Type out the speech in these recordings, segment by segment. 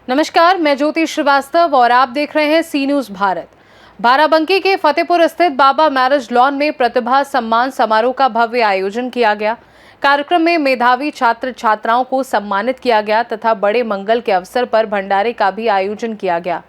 नमस्कार, मैं ज्योति श्रीवास्तव और आप देख रहे हैं सी न्यूज भारत। बाराबंकी के फतेहपुर स्थित बाबा मैरिज लॉन में प्रतिभा सम्मान समारोह का भव्य आयोजन किया गया। कार्यक्रम में मेधावी छात्र छात्राओं को सम्मानित किया गया तथा बड़े मंगल के अवसर पर भंडारे का भी आयोजन किया गया।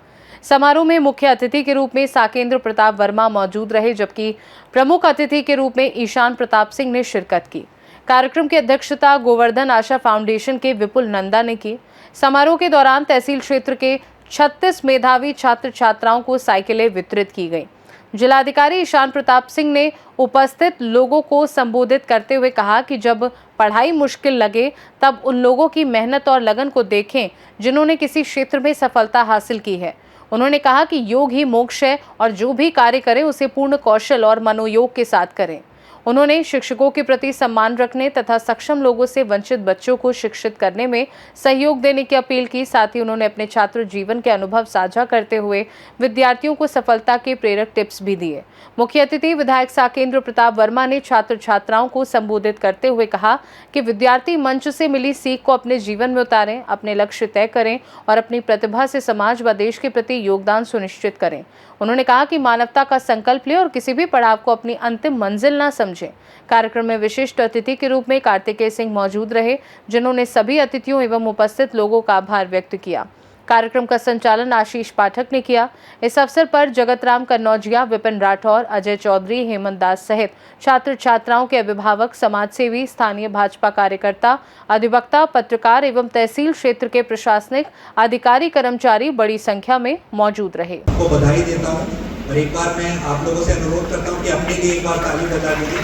समारोह में मुख्य अतिथि के रूप में साकेंद्र प्रताप वर्मा मौजूद रहे, जबकि प्रमुख अतिथि के रूप में ईशान प्रताप सिंह ने शिरकत की। कार्यक्रम की अध्यक्षता गोवर्धन आशा फाउंडेशन के विपुल नंदा ने की। समारोह के दौरान तहसील क्षेत्र के 36 मेधावी छात्र छात्राओं को साइकिलें वितरित की गई। जिलाधिकारी ईशान प्रताप सिंह ने उपस्थित लोगों को संबोधित करते हुए कहा कि जब पढ़ाई मुश्किल लगे तब उन लोगों की मेहनत और लगन को देखें जिन्होंने किसी क्षेत्र में सफलता हासिल की है। उन्होंने कहा कि योग ही मोक्ष है और जो भी कार्य करें उसे पूर्ण कौशल और मनोयोग के साथ करें। उन्होंने शिक्षकों के प्रति सम्मान रखने तथा सक्षम लोगों से वंचित बच्चों को शिक्षित करने में सहयोग देने की अपील की। साथ ही उन्होंने अपने छात्र जीवन के अनुभव साझा करते हुए विद्यार्थियों को सफलता के प्रेरक टिप्स भी दिए। मुख्य अतिथि विधायक साकेंद्र प्रताप वर्मा ने छात्र छात्राओं को संबोधित करते हुए कहा कि विद्यार्थी मंच से मिली सीख को अपने जीवन में उतारें, अपने लक्ष्य तय करें और अपनी प्रतिभा से समाज व देश के प्रति योगदान सुनिश्चित करें। उन्होंने कहा कि मानवता का संकल्प लें और किसी भी पड़ाव को अपनी अंतिम मंजिल न समझें। कार्यक्रम में विशिष्ट अतिथि के रूप में कार्तिकेय सिंह मौजूद रहे, जिन्होंने सभी अतिथियों एवं उपस्थित लोगों का आभार व्यक्त किया। कार्यक्रम का संचालन आशीष पाठक ने किया। इस अवसर पर जगतराम कन्नौजिया, विपिन राठौर, अजय चौधरी, हेमंत दास सहित छात्र छात्राओं के अभिभावक, समाजसेवी, स्थानीय भाजपा कार्यकर्ता, अधिवक्ता, पत्रकार एवं तहसील क्षेत्र के प्रशासनिक अधिकारी कर्मचारी बड़ी संख्या में मौजूद रहे। को बधाई देता हूं और एक बार मैं आप लोगों से अनुरोध करता हूं कि अपने लिए एक बार ताली बजा दीजिए,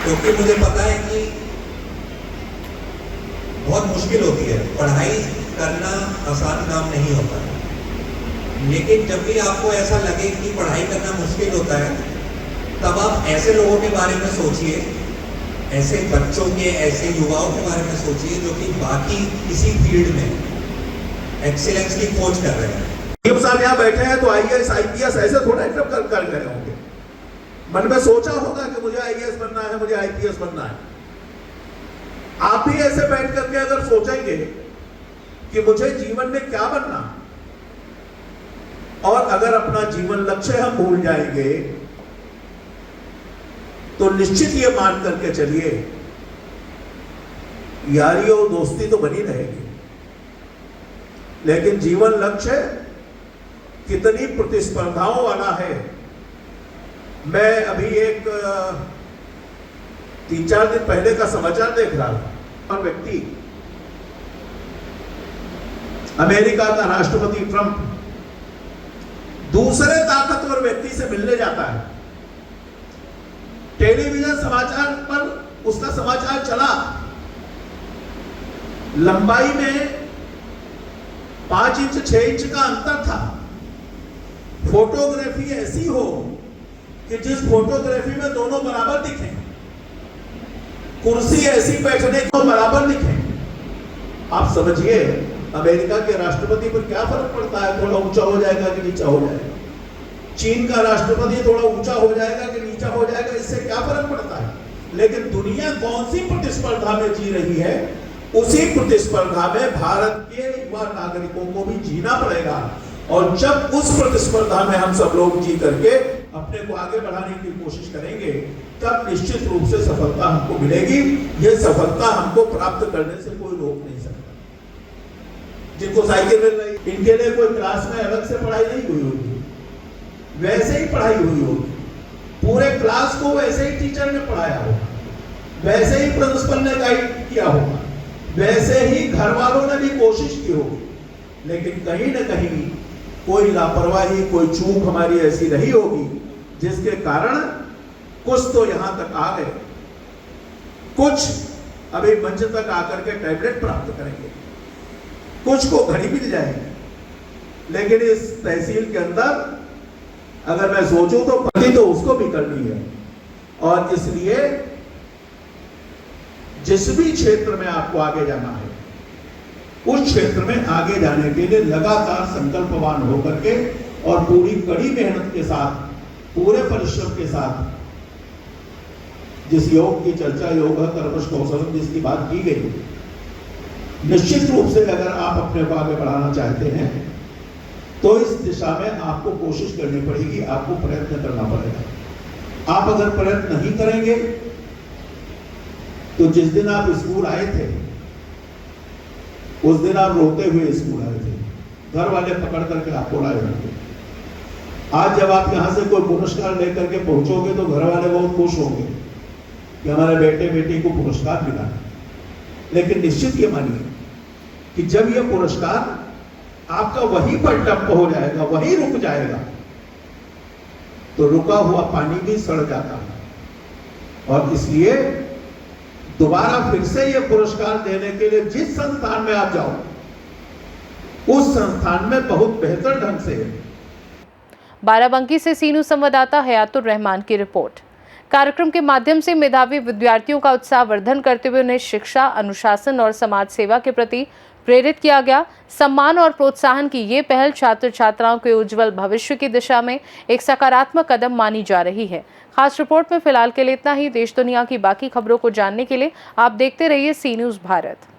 क्योंकि मुझे पता है कि बहुत मुश्किल होती है, पढ़ाई करना आसान काम नहीं होता है। लेकिन जब भी आपको ऐसा लगे कि पढ़ाई करना मुश्किल होता है, तब आप ऐसे लोगों के बारे में सोचिए, ऐसे बच्चों के, ऐसे युवाओं के बारे में सोचिए जो कि बाकी किसी फील्ड में एक्सीलेंस की खोज कर रहे हैं। अब साहब यहाँ बैठे हैं तो आईएएस आईपीएस ऐसे थोड़ा एकदम कर रहे होंगे। मन में सोचा होगा कि मुझे आईएएस बनना है, मुझे आईपीएस बनना है। आप भी ऐसे बैठ करके अगर सोचेंगे कि मुझे जीवन में क्या बनना, और अगर अपना जीवन लक्ष्य हम भूल जाएंगे तो निश्चित ये मान करके चलिए यारी और दोस्ती तो बनी रहेगी, लेकिन जीवन लक्ष्य कितनी प्रतिस्पर्धाओं वाला है। मैं अभी एक 3-4 दिन पहले का समाचार देख रहा था, और व्यक्ति अमेरिका का राष्ट्रपति ट्रंप दूसरे ताकतवर व्यक्ति से मिलने जाता है। टेलीविजन समाचार पर उसका समाचार चला, लंबाई में 5 इंच 6 इंच का अंतर था। फोटोग्राफी ऐसी हो कि जिस फोटोग्राफी में दोनों बराबर दिखें, कुर्सी ऐसी बैठने को बराबर दिखे। आप समझिए अमेरिका के राष्ट्रपति पर क्या फर्क पड़ता है, थोड़ा ऊंचा हो जाएगा कि नीचा हो जाएगा। चीन का राष्ट्रपति थोड़ा ऊंचा हो जाएगा कि नीचा हो जाएगा, इससे क्या फर्क पड़ता है। लेकिन दुनिया कौन सी प्रतिस्पर्धा में जी रही है, उसी प्रतिस्पर्धा में भारत के युवा नागरिकों को भी जीना पड़ेगा। और जब उस प्रतिस्पर्धा में हम सब लोग जी करके अपने को आगे बढ़ाने की कोशिश करेंगे, तब निश्चित रूप से सफलता हमको मिलेगी। यह सफलता हमको प्राप्त करने से कोई रोक नहीं सकता। जिनको साइकिल मिल रही, इनके लिए कोई क्लास में अलग से पढ़ाई नहीं हुई होगी, वैसे ही पढ़ाई हुई होगी। पूरे क्लास को वैसे ही टीचर ने पढ़ाया होगा, वैसे ही प्रिंसिपल ने गाइड किया होगा, वैसे ही घर वालों ने भी कोशिश की होगी। लेकिन कहीं ना कहीं कोई लापरवाही, कोई चूक हमारी ऐसी रही होगी जिसके कारण कुछ तो यहां तक आ गए, कुछ अभी मंच तक आकर के टैबलेट प्राप्त करेंगे, कुछ को घड़ी मिल जाएगी। लेकिन इस तहसील के अंदर अगर मैं सोचूं तो पति तो उसको भी करनी है। और इसलिए जिस भी क्षेत्र में आपको आगे जाना है, उस क्षेत्र में आगे जाने के लिए लगातार संकल्पवान होकर के और पूरी कड़ी मेहनत के साथ पूरे परिश्रम के साथ जिस योग की चर्चा योग कर्मश कौशलम जिसकी बात की गई, निश्चित रूप से अगर आप अपने को आगे बढ़ाना चाहते हैं तो इस दिशा में आपको कोशिश करनी पड़ेगी, आपको प्रयत्न करना पड़ेगा। आप अगर प्रयत्न नहीं करेंगे तो जिस दिन आप स्कूल आए थे उस दिन आप रोते हुए स्कूल आए थे, घर वाले पकड़ करके आपको लाए होंगे। आज जब आप यहां से कोई पुरस्कार लेकर के पहुंचोगे तो घर वाले बहुत खुश होंगे कि हमारे बेटे बेटी को पुरस्कार मिला। लेकिन निश्चित ये मानिए कि जब यह पुरस्कार आपका वहीं पर डंप हो जाएगा, वहीं रुक जाएगा, तो रुका हुआ पानी भी सड़ जाता है। और इसलिए दोबारा फिर से यह पुरस्कार देने के लिए जिस संस्थान में आप जाओ उस संस्थान में बहुत बेहतर ढंग से। बाराबंकी से सीनू संवाददाता हयातुर रहमान की रिपोर्ट। कार्यक्रम के माध्यम से मेधावी विद्यार्थियों का उत्साह वर्धन करते हुए उन्हें शिक्षा, अनुशासन और समाज सेवा के प्रति प्रेरित किया गया। सम्मान और प्रोत्साहन की ये पहल छात्र छात्राओं के उज्जवल भविष्य की दिशा में एक सकारात्मक कदम मानी जा रही है। खास रिपोर्ट में फिलहाल के लिए इतना ही। देश दुनिया की बाकी खबरों को जानने के लिए आप देखते रहिए सी न्यूज़ भारत।